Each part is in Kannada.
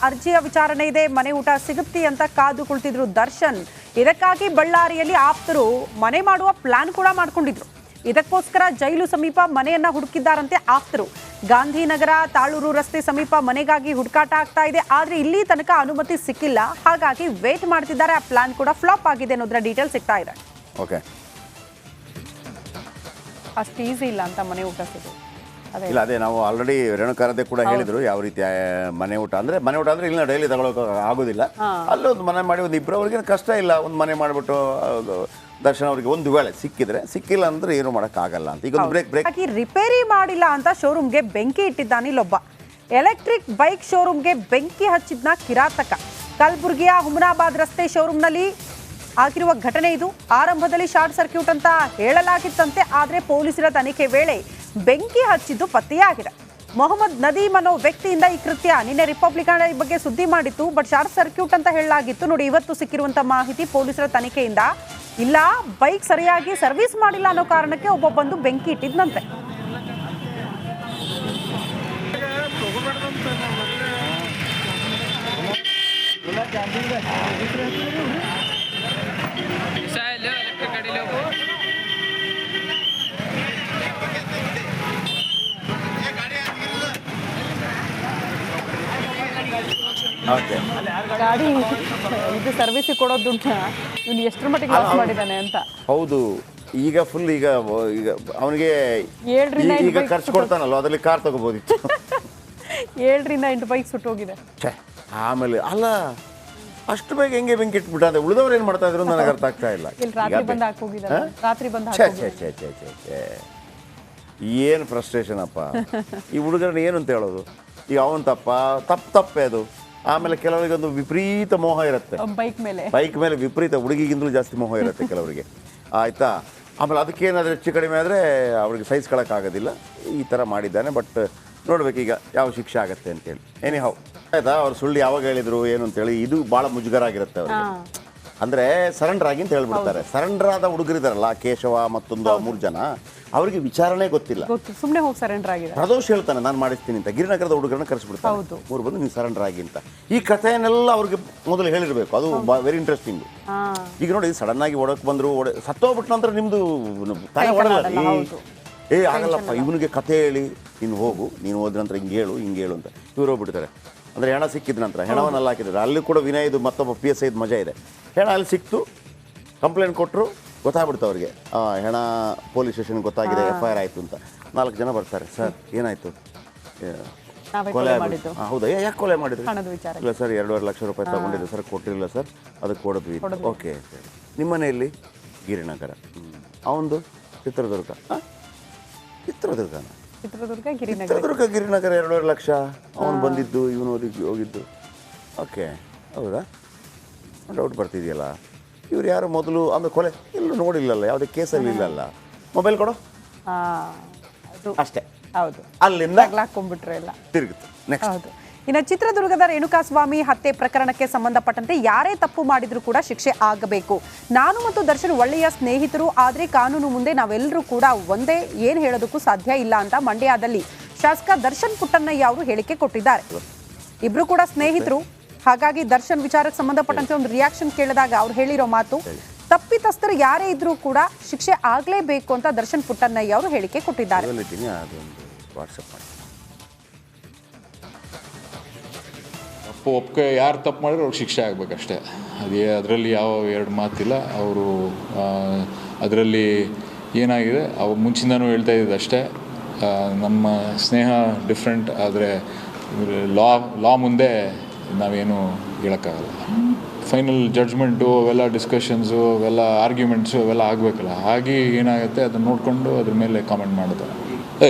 ಅರ್ಜಿಯ ವಿಚಾರಣೆ ಇದೆ, ಮನೆ ಊಟ ಸಿಗುತ್ತೆ ಅಂತ ಕಾದು ಕುಳಿತಿದ್ರು ದರ್ಶನ್. ಇದಕ್ಕಾಗಿ ಬಳ್ಳಾರಿಯಲ್ಲಿ ಆಪ್ತರು ಮನೆ ಮಾಡುವ ಪ್ಲಾನ್ ಕೂಡ ಮಾಡ್ಕೊಂಡಿದ್ರು. ಇದಕ್ಕೋಸ್ಕರ ಜೈಲು ಸಮೀಪ ಮನೆಯನ್ನ ಹುಡುಕಿದ್ದಾರಂತೆ ಆಪ್ತರು. ಗಾಂಧಿನಗರ ತಾಳೂರು ರಸ್ತೆ ಸಮೀಪ ಮನೆಗಾಗಿ ಹುಡುಕಾಟ ಆಗ್ತಾ ಇದೆ. ಆದ್ರೆ ಇಲ್ಲಿ ತನಕ ಅನುಮತಿ ಸಿಕ್ಕಿಲ್ಲ, ಹಾಗಾಗಿ ವೇಟ್ ಮಾಡ್ತಿದ್ದಾರೆ. ಆ ಪ್ಲಾನ್ ಕೂಡ ಫ್ಲಾಪ್ ಆಗಿದೆ ಅನ್ನೋದ್ರ ಡೀಟೇಲ್ ಸಿಗ್ತಾ ಇದೆ. ಓಕೆ, ಅಷ್ಟು ಈಸಿ ಇಲ್ಲ ಅಂತ ಮನೆ ಊಟ ಸಿಗೋದು. ಇಲ್ಲ ಅದೇ ನಾವು ಆಲ್ರೆಡಿ ರೇಣುಕಾರದೇ ಕೂಡ ಹೇಳಿದ್ರು ಯಾವ ರೀತಿ ಮನೆ ಊಟ ಅಂದ್ರೆ ಇಲ್ಲ ಡೈಲಿ ತಗೊಳಕ್ ಆಗೋದಿಲ್ಲ. ಅಲ್ಲೊಂದು ಮನೆ ಮಾಡಿ ಒಂದು ಇಬ್ಬರವ್ರಿಗೆ ಕಷ್ಟ ಇಲ್ಲ, ಒಂದು ಮನೆ ಮಾಡಿಬಿಟ್ಟು ದರ್ಶನ್ ಅವರಿಗೆ ಒಂದು ವೇಳೆ ಸಿಕ್ಕಿಲ್ಲ ಅಂದ್ರೆ ಏನು ಆಗಲ್ಲ ಅಂತ. ಈಗ ಬ್ರೇಕ್ ರಿಪೇರಿ ಮಾಡಿಲ್ಲ ಅಂತ ಶೋರೂಮ್ಗೆ ಬೆಂಕಿ ಇಟ್ಟಿದ್ದಾನೆ ಇಲ್ಲೊಬ್ಬ. ಎಲೆಕ್ಟ್ರಿಕ್ ಬೈಕ್ ಶೋರೂಮ್ಗೆ ಬೆಂಕಿ ಹಚ್ಚಿದ್ನ ಕಿರಾತಕ. ಕಲಬುರಗಿಯ ಹುಮನಾಬಾದ್ ರಸ್ತೆ ಶೋರೂಮ್ನಲ್ಲಿ ಆಗಿರುವ ಘಟನೆ ಇದು. ಆರಂಭದಲ್ಲಿ ಶಾರ್ಟ್ ಸರ್ಕ್ಯೂಟ್ ಅಂತ ಹೇಳಲಾಗಿತ್ತಂತೆ, ಆದ್ರೆ ಪೊಲೀಸರ ತನಿಖೆ ವೇಳೆ ಬೆಂಕಿ ಹಚ್ಚಿದ್ದು ಪತ್ತೆಯಾಗಿದೆ. ಮೊಹಮ್ಮದ್ ನದೀಮ್ ಅನ್ನೋ ವ್ಯಕ್ತಿಯಿಂದ ಈ ಕೃತ್ಯ. ನಿನ್ನೆ ರಿಪಬ್ಲಿಕನ್ ಈ ಬಗ್ಗೆ ಸುದ್ದಿ ಮಾಡಿತ್ತು, ಬಟ್ ಶಾರ್ಟ್ ಸರ್ಕ್ಯೂಟ್ ಅಂತ ಹೇಳಲಾಗಿತ್ತು. ನೋಡಿ, ಇವತ್ತು ಸಿಕ್ಕಿರುವಂತ ಮಾಹಿತಿ ಪೊಲೀಸರ ತನಿಖೆಯಿಂದ, ಇಲ್ಲ ಬೈಕ್ ಸರಿಯಾಗಿ ಸರ್ವಿಸ್ ಮಾಡಿಲ್ಲ ಅನ್ನೋ ಕಾರಣಕ್ಕೆ ಒಬ್ಬ ಬಂದು ಬೆಂಕಿ ಇಟ್ಟಿದ್ನಂತೆ. ಗಾಡಿ ಇದು ಸರ್ವಿಸ್ ಕೊಡೋದುಂಟ, ಇವ್ನು ಎಷ್ಟರ ಮಟ್ಟಿಗೆ ಲಾಸ್ ಮಾಡಿದ್ದಾನೆ ಅಂತ. ಹೌದು, ಈಗ ಫುಲ್ ಈಗ ಅವನಿಗೆ ಈಗ ಖರ್ಚು ಕೊಡ್ತಾನಲ್ಲ, ಅದರಲ್ಲಿ ಕಾರ್ ತಗೋಬೋದಿತ್ತು. 7 ರಿಂದ 8 ಬೈಕ್ ಸುಟ್ಟೋಗಿದೆ. ಆಮೇಲೆ ಅಲ್ಲ, ಅಷ್ಟು ಬೇಗ ಹೆಂಗೆ ಬೆಂಕಿ ಇಟ್ಬಿಟ್ಟ ಅಂದ್ರೆ ಉಳಿದವ್ರು ಏನ್ ಮಾಡ್ತಾ ಇದ್ರು ನನಗೆ ಅರ್ಥ ಆಗ್ತಾ ಇಲ್ಲ. ಏನು ಫ್ರಸ್ಟ್ರೇಷನ್ ಅಪ್ಪ ಈ ಹುಡುಗರನ್ನ ಏನು ಅಂತ ಹೇಳೋದು. ಈಗ ಅವನ್ ತಪ್ಪೇ ಅದು. ಆಮೇಲೆ ಕೆಲವರಿಗೆ ಒಂದು ವಿಪರೀತ ಮೋಹ ಇರುತ್ತೆ ಬೈಕ್ ಮೇಲೆ ವಿಪರೀತ, ಹುಡುಗಿಗಿಂತಲೂ ಜಾಸ್ತಿ ಮೋಹ ಇರುತ್ತೆ ಕೆಲವರಿಗೆ, ಆಯ್ತಾ. ಆಮೇಲೆ ಅದಕ್ಕೇನಾದರೂ ಹೆಚ್ಚು ಕಡಿಮೆ ಆದರೆ ಅವ್ರಿಗೆ ಸಹಿಸ್ಕೊಳ್ಳೋಕ್ಕಾಗೋದಿಲ್ಲ. ಈ ಥರ ಮಾಡಿದ್ದಾನೆ. ಬಟ್ ನೋಡ್ಬೇಕು ಈಗ ಯಾವ ಶಿಕ್ಷೆ ಆಗುತ್ತೆ ಅಂತೇಳಿ. ಎನಿ ಹೌ ಆಯ್ತಾ, ಅವ್ರು ಸುಳ್ಳು ಯಾವಾಗ ಹೇಳಿದ್ರು ಏನು ಅಂತೇಳಿ ಇದು ಭಾಳ ಮುಜುಗರ ಆಗಿರುತ್ತೆ ಅವ್ರಿಗೆ. ಅಂದರೆ ಸರೆಂಡರ್ ಆಗಿ ಅಂತ ಹೇಳ್ಬಿಡ್ತಾರೆ. ಸರೆಂಡರ್ ಆದ ಹುಡುಗರಿದಾರಲ್ಲ, ಕೇಶವ ಮತ್ತೊಂದು 3 ಜನ, ಅವರಿಗೆ ವಿಚಾರಣೆ ಗೊತ್ತಿಲ್ಲ, ಸುಮ್ಮನೆ ಹೋಗಿ ಸರೆಂಡರ್ ಆಗಿದೆ. ಪ್ರದೋಷ್ ಹೇಳ್ತಾನೆ ನಾನು ಮಾಡಿಸ್ತೀನಿ ಅಂತ, ಗಿರಿನಗರದ ಹುಡುಗರನ್ನ ಕರೆಸ್ಬಿಡ್ತಾನೆ, 3 ಬಂದು ನೀವು ಸರೆಂಡರ್ ಆಗಿ ಅಂತ. ಈ ಕಥೆಯನ್ನೆಲ್ಲ ಅವ್ರಿಗೆ ಮೊದಲು ಹೇಳಿರ್ಬೇಕು, ಅದು ವೆರಿ ಇಂಟ್ರೆಸ್ಟಿಂಗ್. ಈಗ ನೋಡಿ, ಸಡನ್ ಆಗಿ ಓಡಕ್ಕೆ ಬಂದ್ರು, ಸತ್ತೋಗ್ಬಿಟ್ಟು ನಂತರ ನಿಮ್ದು ತಲೆ ಓಡಲ್ಲ, ಆಗಲ್ಲಪ್ಪ ಇವನಿಗೆ ಕಥೆ ಹೇಳಿ ನೀನು ಹೋಗು, ನೀನು ಹೋದ ನಂತರ ಹಿಂಗೆ ಹೇಳು ಅಂತ ಇವ್ರು ಹೋಗ್ಬಿಡ್ತಾರೆ. ಅಂದರೆ ಹೆಣ ಸಿಕ್ಕಿದ ನಂತರ ಹೆಣವನ್ನೆಲ್ಲ ಹಾಕಿದ್ದಾರೆ. ಅಲ್ಲಿ ಕೂಡ ವಿನಯದು ಮತ್ತೊಬ್ಬ PSI ಮಜಾ ಇದೆ. ಹೆಣ ಅಲ್ಲಿ ಸಿಕ್ತು, ಕಂಪ್ಲೇಂಟ್ ಕೊಟ್ಟರು, ಗೊತ್ತಾಗ್ಬಿಡ್ತು ಅವ್ರಿಗೆ, ಹೆಣ ಪೊಲೀಸ್ ಸ್ಟೇಷನ್ಗೆ ಗೊತ್ತಾಗಿದೆ, FIR ಆಯಿತು ಅಂತ. 4 ಜನ ಬರ್ತಾರೆ, ಸರ್ ಏನಾಯಿತು, ಕೊಲೆ ಆಗಿತ್ತು. ಹೌದಾ, ಯಾಕೆ ಕೊಲೆ ಮಾಡಿದ್ರಿ? ಇಲ್ಲ ಸರ್, 2.5 ಲಕ್ಷ ರೂಪಾಯಿ ತಗೊಂಡಿದ್ದೆ ಸರ್, ಕೊಟ್ಟಿರಲಿಲ್ಲ ಸರ್, ಅದಕ್ಕೆ ಕೊಡಿದ್ವಿ. ಓಕೆ ಸರಿ, ನಿಮ್ಮ ಮನೆಯಲ್ಲಿ ಗಿರಿನಗರ, ಅವನದು ಚಿತ್ರದುರ್ಗ ಗಿರಿನಗರ 2.5 ಲಕ್ಷ ಅವನು ಬಂದಿದ್ದು, ಇವನು ಹೋಗಿದ್ದು. ಓಕೆ, ಹೌದಾ, ಡೌಟ್ ಬರ್ತಿದೆಯಲ್ಲ, ಇವ್ರು ಯಾರು ಮೊದಲು ಆಮೇಲೆ ಕೊಲೆ ಎಲ್ಲೂ ನೋಡಿಲ್ಲಲ್ಲ, ಯಾವುದೇ ಕೇಸಲ್ಲಿ ಇಲ್ಲಲ್ಲ, ಮೊಬೈಲ್ ಕೊಡು ಅಷ್ಟೇ. ಹೌದು, ಅಲ್ಲಿಂದ ಎಲ್ಲ ತಿರುಗಿತು. ನೆಕ್ಸ್ಟ್, ಇನ್ನು ಚಿತ್ರದುರ್ಗದ ರೇಣುಕಾಸ್ವಾಮಿ ಹತ್ಯೆ ಪ್ರಕರಣಕ್ಕೆ ಸಂಬಂಧಪಟ್ಟಂತೆ ಯಾರೇ ತಪ್ಪು ಮಾಡಿದ್ರು ಕೂಡ ಶಿಕ್ಷೆ ಆಗಬೇಕು. ನಾನು ಮತ್ತು ದರ್ಶನ್ ಒಳ್ಳೆಯ ಸ್ನೇಹಿತರು, ಆದರೆ ಕಾನೂನು ಮುಂದೆ ನಾವೆಲ್ಲರೂ ಕೂಡ ಒಂದೇ, ಏನು ಹೇಳೋದಕ್ಕೂ ಸಾಧ್ಯ ಇಲ್ಲ ಅಂತ ಮಂಡ್ಯದಲ್ಲಿ ಶಾಸಕ ದರ್ಶನ್ ಪುಟ್ಟಣ್ಣಯ್ಯ ಅವರು ಹೇಳಿಕೆ ಕೊಟ್ಟಿದ್ದಾರೆ. ಇಬ್ರು ಕೂಡ ಸ್ನೇಹಿತರು, ಹಾಗಾಗಿ ದರ್ಶನ್ ವಿಚಾರಕ್ಕೆ ಸಂಬಂಧಪಟ್ಟಂತೆ ಒಂದು ರಿಯಾಕ್ಷನ್ ಕೇಳಿದಾಗ ಅವ್ರು ಹೇಳಿರೋ ಮಾತು, ತಪ್ಪಿತಸ್ಥರು ಯಾರೇ ಇದ್ರೂ ಕೂಡ ಶಿಕ್ಷೆ ಆಗಲೇಬೇಕು ಅಂತ ದರ್ಶನ್ ಪುಟ್ಟಣ್ಣಯ್ಯ ಅವರು ಹೇಳಿಕೆ ಕೊಟ್ಟಿದ್ದಾರೆ. ಒಪ್ಪಿಗೆ ಯಾರು ತಪ್ಪು ಮಾಡಿದ್ರೆ ಅವ್ರಿಗೆ ಶಿಕ್ಷೆ ಆಗಬೇಕಷ್ಟೇ. ಅದರಲ್ಲಿ ಯಾವ 2 ಮಾತಿಲ್ಲ. ಅವರು ಅದರಲ್ಲಿ ಏನಾಗಿದೆ ಅವ್ರು ಮುಂಚಿಂದನೂ ಹೇಳ್ತಾ ಇದ್ದಿದ್ದು ಅಷ್ಟೇ, ನಮ್ಮ ಸ್ನೇಹ ಡಿಫ್ರೆಂಟ್, ಆದರೆ ಲಾ ಮುಂದೆ ನಾವೇನು ಹೇಳೋಕ್ಕಾಗಲ್ಲ. ಫೈನಲ್ ಜಡ್ಜ್ಮೆಂಟು, ಅವೆಲ್ಲ ಡಿಸ್ಕಷನ್ಸು, ಅವೆಲ್ಲ ಆರ್ಗ್ಯುಮೆಂಟ್ಸು ಅವೆಲ್ಲ ಆಗಬೇಕಲ್ಲ. ಹಾಗೆ ಏನಾಗುತ್ತೆ ಅದನ್ನು ನೋಡಿಕೊಂಡು ಅದ್ರ ಮೇಲೆ ಕಾಮೆಂಟ್ ಮಾಡ್ತಾರೆ.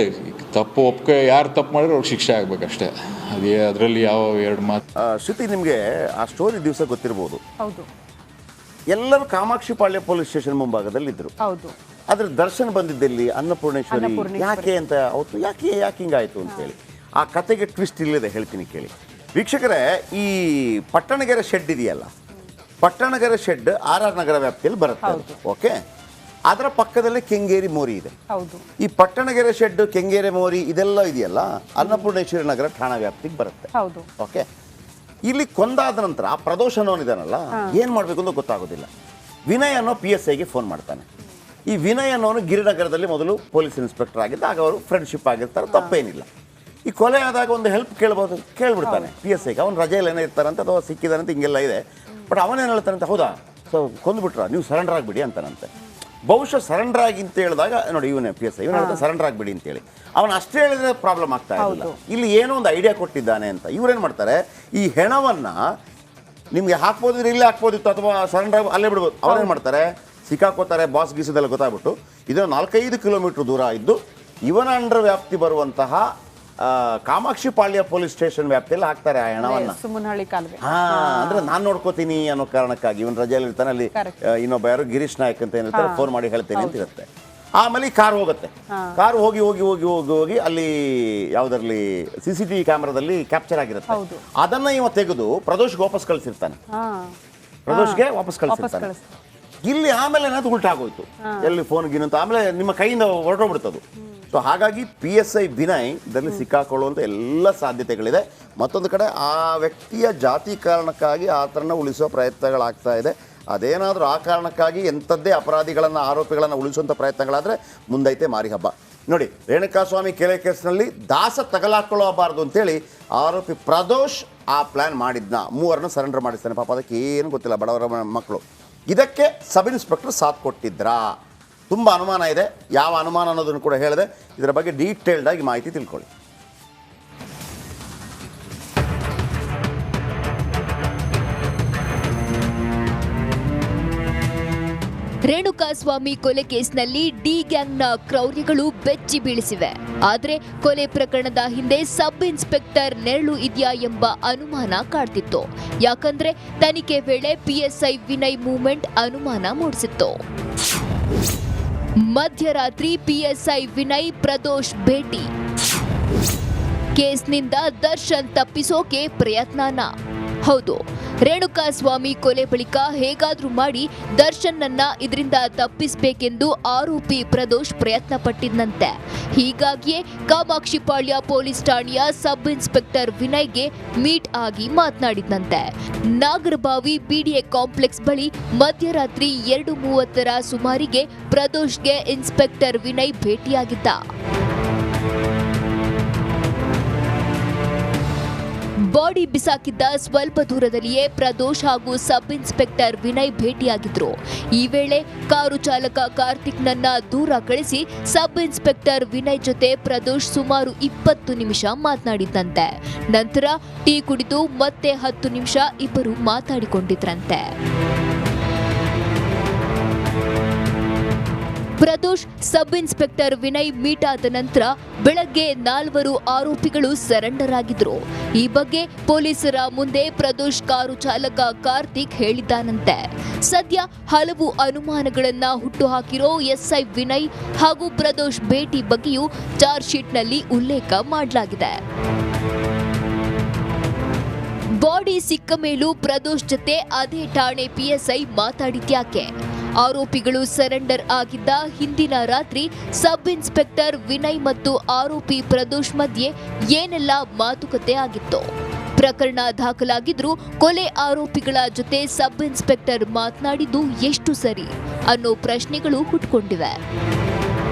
ತಪ್ಪು ಒಪ್ಪಿಗೆ ಯಾರು ತಪ್ಪು ಮಾಡಿದ್ರೆ ಅವ್ರಿಗೆ ಶಿಕ್ಷೆ ಆಗಬೇಕಷ್ಟೇ. ಅದರಲ್ಲಿ ಯಾವ 2 ಮಾತು. ಶ್ರುತಿ, ನಿಮಗೆ ಆ ಸ್ಟೋರಿ ದಿವಸ ಗೊತ್ತಿರ್ಬೋದು. ಹೌದು, ಎಲ್ಲರೂ ಕಾಮಾಕ್ಷಿಪಾಳ್ಯ ಪೊಲೀಸ್ ಸ್ಟೇಷನ್ ಮುಂಭಾಗದಲ್ಲಿದ್ದರು. ಹೌದು, ಆದರೆ ದರ್ಶನ್ ಬಂದಿದ್ದಲ್ಲಿ ಅನ್ನಪೂರ್ಣೇಶ್ವರಿ ಯಾಕೆ ಅಂತ, ಅವತ್ತು ಯಾಕೆ ಹಿಂಗಾಯಿತು ಅಂತೇಳಿ ಆ ಕತೆಗೆ ಟ್ವಿಸ್ಟ್ ಇಲ್ಲದೆ ಹೇಳ್ತೀನಿ ಕೇಳಿ ವೀಕ್ಷಕರೇ. ಈ ಪಟ್ಟಣಗೆರೆ ಶೆಡ್ ಇದೆಯಲ್ಲ, ಪಟ್ಟಣಗೆರೆ ಶೆಡ್ RR ನಗರ ವ್ಯಾಪ್ತಿಯಲ್ಲಿ ಬರುತ್ತೆ. ಓಕೆ, ಅದರ ಪಕ್ಕದಲ್ಲೇ ಕೆಂಗೇರಿ ಮೋರಿ ಇದೆ. ಈ ಪಟ್ಟಣಗೆರೆ ಶೆಡ್, ಕೆಂಗೇರಿ ಮೋರಿ ಇದೆಲ್ಲ ಇದೆಯಲ್ಲ, ಅನ್ನಪೂರ್ಣೇಶ್ವರಿ ನಗರ ಠಾಣಾ ವ್ಯಾಪ್ತಿಗೆ ಬರುತ್ತೆ. ಓಕೆ, ಇಲ್ಲಿ ಕೊಂದಾದ ನಂತರ ಪ್ರದೋಷ್ ಅನ್ನೋನಿದಾನಲ್ಲ ಏನು ಮಾಡಬೇಕು ಅಂತ ಗೊತ್ತಾಗೋದಿಲ್ಲ. ವಿನಯ್ ಅನ್ನೋ PSIಗೆ ಫೋನ್ ಮಾಡ್ತಾನೆ. ಈ ವಿನಯ್ ಅನ್ನೋನು ಗಿರಿನಗರದಲ್ಲಿ ಮೊದಲು ಪೊಲೀಸ್ ಇನ್ಸ್ಪೆಕ್ಟರ್ ಆಗಿದ್ದ, ಆಗ ಅವರು ಫ್ರೆಂಡ್ಶಿಪ್ ಆಗಿರ್ತಾರೆ, ತಪ್ಪೇನಿಲ್ಲ. ಈ ಕೊಲೆ ಆದಾಗ ಒಂದು ಹೆಲ್ಪ್ ಕೇಳ್ಬಿಡ್ತಾನೆ PSIಗೆ. ಅವ್ನು ರಜೆಯಲ್ಲಿ ಏನೋ ಇರ್ತಾರಂತೆ ಅಥವಾ ಸಿಕ್ಕಿದಾರಂತೆ, ಹಿಂಗೆಲ್ಲ ಇದೆ. ಬಟ್ ಅವನೇನು ಹೇಳ್ತಾನಂತೆ, ಹೌದಾ ಸೊ ಕೊಂದುಬಿಟ್ರ, ನೀವು ಸರೆಂಡರ್ ಆಗಿಬಿಡಿ ಅಂತಾನಂತೆ. ಬಹುಶಃ ಸರೆಂಡರ್ ಆಗಿ ಅಂತ ಹೇಳಿದಾಗ ನೋಡಿ ಇವನೇ PSI ಇವನು ಹೇಳ್ತಾನೆ ಸರೆಂಡರ್ ಆಗಿಬಿಡಿ ಅಂತೇಳಿ. ಅವನು ಅಷ್ಟೇ ಹೇಳಿದ್ರೆ ಪ್ರಾಬ್ಲಮ್ ಆಗ್ತಾ ಇಲ್ಲ. ಇಲ್ಲಿ ಏನೋ ಒಂದು ಐಡಿಯಾ ಕೊಟ್ಟಿದ್ದಾನೆ ಅಂತ ಇವ್ರೇನು ಮಾಡ್ತಾರೆ, ಈ ಹೆಣವನ್ನು ನಿಮಗೆ ಹಾಕ್ಬೋದಿದ್ರೆ ಇಲ್ಲೇ ಹಾಕ್ಬೋದಿತ್ತು ಅಥವಾ ಸರೆಂಡರ್ ಅಲ್ಲೇ ಬಿಡ್ಬೋದು. ಅವ್ರೇನು ಮಾಡ್ತಾರೆ, ಸಿಕ್ಕಾಕೋತಾರೆ, ಬಾಸ್ ಗೀಸದೆಲ್ಲ ಗೊತ್ತಾಗ್ಬಿಟ್ಟು ಇದನ್ನು 4-5 ಕಿಲೋಮೀಟ್ರ್ ದೂರ ಇದ್ದು ಇವನ ಅಂಡರ್ ವ್ಯಾಪ್ತಿ ಬರುವಂತಹ ಕಾಮಾಕ್ಷಿ ಪಾಳ್ಯ ಪೊಲೀಸ್ ಸ್ಟೇಷನ್ ವ್ಯಾಪ್ತಿಯಲ್ಲಿ ಹಾಕ್ತಾರೆ ಆ ಹೆಣವನ್ನು. ಸುಮನಹಳ್ಳಿ ಕಾಲುವೆ. ಅಂದ್ರೆ ನಾನು ನೋಡ್ಕೋತೀನಿ ಅನ್ನೋ ಕಾರಣಕ್ಕಾಗಿ ಇವನ್ ರಜೆಯಲ್ಲಿ ಇರ್ತಾನೆ. ಅಲ್ಲಿ ಇನ್ನೊಬ್ಬ ಯಾರು ಗಿರೀಶ್ ನಾಯಕ್ ಅಂತ ಏನಿರ್ತಾರೆ, ಫೋನ್ ಮಾಡಿ ಹೇಳ್ತೇನೆ ಅಂತ ಇರುತ್ತೆ. ಆಮೇಲೆ ಈ ಕಾರ್ ಹೋಗುತ್ತೆ. ಕಾರ್ ಹೋಗಿ ಹೋಗಿ ಹೋಗಿ ಹೋಗಿ ಹೋಗಿ ಅಲ್ಲಿ ಯಾವುದರಲ್ಲಿ CCTV ಕ್ಯಾಮ್ರಾದಲ್ಲಿ ಕ್ಯಾಪ್ಚರ್ ಆಗಿರುತ್ತೆ. ಅದನ್ನ ಇವ ತೆಗೆದು ಪ್ರದೋಷ್ಗೆ ವಾಪಸ್ ಕಳಿಸಿರ್ತಾನೆ. ಪ್ರದೋಷ್ಗೆ ವಾಪಸ್ ಕಳಿಸಿರ್ತಾನೆ. ಇಲ್ಲಿ ಆಮೇಲೆ ಏನಾದ್ರು ಉಲ್ಟಾಗೋಯ್ತು, ಎಲ್ಲಿ ಫೋನ್ ಗಿನಂತ ಆಮೇಲೆ ನಿಮ್ಮ ಕೈಯಿಂದ ಹೊರಟೋಗ್ಬಿಡ್ತದು. ಸೊ ಹಾಗಾಗಿ PSI ವಿನಯ್ ಇದರಲ್ಲಿ ಸಿಕ್ಕಾಕೊಳ್ಳುವಂಥ ಎಲ್ಲ ಸಾಧ್ಯತೆಗಳಿದೆ. ಮತ್ತೊಂದು ಕಡೆ ಆ ವ್ಯಕ್ತಿಯ ಜಾತಿ ಕಾರಣಕ್ಕಾಗಿ ಆತನ ಉಳಿಸುವ ಪ್ರಯತ್ನಗಳಾಗ್ತಾ ಇದೆ. ಅದೇನಾದರೂ ಆ ಕಾರಣಕ್ಕಾಗಿ ಎಂಥದ್ದೇ ಅಪರಾಧಿಗಳನ್ನು ಆರೋಪಿಗಳನ್ನು ಉಳಿಸುವಂಥ ಪ್ರಯತ್ನಗಳಾದರೆ ಮುಂದೈತೆ ಮಾರಿ ಹಬ್ಬ. ನೋಡಿ, ರೇಣುಕಾಸ್ವಾಮಿ ಕೆರೆ ಕೇಸ್ನಲ್ಲಿ ದಾಸ ತಗಲಾಕೊಳ್ಳಬಾರ್ದು ಅಂತೇಳಿ ಆರೋಪಿ ಪ್ರದೋಷ್ ಆ ಪ್ಲ್ಯಾನ್ ಮಾಡಿದ್ನ. 3 ಸರೆಂಡರ್ ಮಾಡಿಸ್ತಾನೆ. ಪಾಪ ಅದಕ್ಕೆ ಏನು ಗೊತ್ತಿಲ್ಲ, ಬಡವರ ಮಕ್ಕಳು. ಇದಕ್ಕೆ ಸಬ್ ಇನ್ಸ್ಪೆಕ್ಟರ್ ಸಾಥ್ ಕೊಟ್ಟಿದ್ರಾ? ತುಂಬ ಅನುಮಾನ ಇದೆ. ಯಾವ ಅನುಮಾನ ಅನ್ನೋದನ್ನು ಕೂಡ ಹೇಳಿದೆ. ಇದರ ಬಗ್ಗೆ ಡೀಟೇಲ್ಡ್ ಆಗಿ ಮಾಹಿತಿ ತಿಳ್ಕೊಳ್ಳಿ. ರೇಣುಕಾಸ್ವಾಮಿ ಕೊಲೆ ಕೇಸ್ನಲ್ಲಿ ಡಿ ಗ್ಯಾಂಗ್ನ ಕ್ರೌರ್ಯಗಳು ಬೆಚ್ಚಿ ಬೀಳಿಸಿವೆ. ಆದರೆ ಕೊಲೆ ಪ್ರಕರಣದ ಹಿಂದೆ ಸಬ್ ಇನ್ಸ್ಪೆಕ್ಟರ್ ನೆರಳು ಇದೆಯಾ ಎಂಬ ಅನುಮಾನ ಕಾಡ್ತಿತ್ತು. ಯಾಕಂದ್ರೆ ತನಿಖೆ ವೇಳೆ PSI ವಿನಯ್ ಮೂವ್ಮೆಂಟ್ ಅನುಮಾನ ಮೂಡಿಸಿತ್ತು. ಮಧ್ಯರಾತ್ರಿ PSI ವಿನಯ್ ಪ್ರದೋಷ್ ಭೇಟಿ. ಕೇಸ್ನಿಂದ ದರ್ಶನ್ ತಪ್ಪಿಸೋಕೆ ಪ್ರಯತ್ನನ? ಹೌದು, ರೇಣುಕಾಸ್ವಾಮಿ ಕೊಲೆ ಬಳಿಕ ಹೇಗಾದ್ರೂ ಮಾಡಿ ದರ್ಶನ್ನನ್ನ ಇದರಿಂದ ತಪ್ಪಿಸಬೇಕೆಂದು ಆರೋಪಿ ಪ್ರದೋಷ್ ಪ್ರಯತ್ನ ಪಟ್ಟಿದ್ದಂತೆ. ಹೀಗಾಗಿಯೇ ಕಾಮಾಕ್ಷಿ ಪಾಳ್ಯ ಪೊಲೀಸ್ ಠಾಣೆಯ ಸಬ್ ಇನ್ಸ್ಪೆಕ್ಟರ್ ವಿನಯ್ಗೆ ಮೀಟ್ ಆಗಿ ಮಾತನಾಡಿದಂತೆ. ನಾಗರಬಾವಿ BDA ಕಾಂಪ್ಲೆಕ್ಸ್ ಬಳಿ ಮಧ್ಯರಾತ್ರಿ 2:30 ಸುಮಾರಿಗೆ ಪ್ರದೋಷ್ಗೆ ಇನ್ಸ್ಪೆಕ್ಟರ್ ವಿನಯ್ ಭೇಟಿಯಾಗಿದ್ದ. ಬಾಡಿ ಬಿಸಾಕಿದ್ದ ಸ್ವಲ್ಪ ದೂರದಲ್ಲಿಯೇ ಪ್ರದೋಷ್ ಹಾಗೂ ಸಬ್ ಇನ್ಸ್ಪೆಕ್ಟರ್ ವಿನಯ್ ಭೇಟಿಯಾಗಿದ್ರು. ಈ ವೇಳೆ ಕಾರು ಚಾಲಕ ಕಾರ್ತಿಕ್ನನ್ನ ದೂರ ಕಳಿಸಿ ಸಬ್ ಇನ್ಸ್ಪೆಕ್ಟರ್ ವಿನಯ್ ಜೊತೆ ಪ್ರದೋಷ್ ಸುಮಾರು 20 ನಿಮಿಷ ಮಾತನಾಡಿದ್ದಂತೆ. ನಂತರ ಟೀ ಕುಡಿದು ಮತ್ತೆ 10 ನಿಮಿಷ ಇಬ್ಬರು ಮಾತಾಡಿಕೊಂಡಿದ್ರಂತೆ. Pradosh sub inspector Vinay meet ಆದ ನಂತರ ಬೆಳಗ್ಗೆ 4 ಆರೋಪಿಗಳು ಸರೆಂಡರ್ ಆಗಿದ್ರು. ಈ ಬಗ್ಗೆ ಪೊಲೀಸರ ಮುಂದೆ ಪ್ರದೋಷ್ ಕಾರು ಚಾಲಕ ಕಾರ್ತಿಕ್ ಹೇಳಿದ್ದಾನಂತೆ. ಸದ್ಯ ಹಲವು ಅನುಮಾನಗಳನ್ನ ಹುಟ್ಟುಹಾಕಿರೋ SI ವಿನಯ್ ಹಾಗೂ ಪ್ರದೋಷ್ ಭೇಟಿ ಬಗ್ಗೆಯೂ ಚಾರ್ಜ್ ಶೀಟ್ನಲ್ಲಿ ಉಲ್ಲೇಖ ಮಾಡಲಾಗಿದೆ. ಬಾಡಿ ಸಿಕ್ಕ ಮೇಲೂ ಪ್ರದೋಷ್ ಜೊತೆ ಅದೇ ಠಾಣೆ PSI ಮಾತಾಡಿದ್ಯಾಕೆ? ಆರೋಪಿಗಳು ಸರೆಂಡರ್ ಆಗಿದ್ದ ಹಿಂದಿನ ರಾತ್ರಿ ಸಬ್ ಇನ್ಸ್ಪೆಕ್ಟರ್ ವಿನಯ್ ಮತ್ತು ಆರೋಪಿ ಪ್ರದೋಷ್ ಮಧ್ಯೆ ಏನೆಲ್ಲ ಮಾತುಕತೆ ಆಗಿತ್ತು? ಪ್ರಕರಣ ದಾಖಲಾಗಿದ್ರೂ ಕೊಲೆ ಆರೋಪಿಗಳ ಜೊತೆ ಸಬ್ ಇನ್ಸ್ಪೆಕ್ಟರ್ ಮಾತನಾಡಿದ್ದು ಎಷ್ಟು ಸರಿ ಅನ್ನೋ ಪ್ರಶ್ನೆಗಳು ಹುಟ್ಟುಕೊಂಡಿವೆ.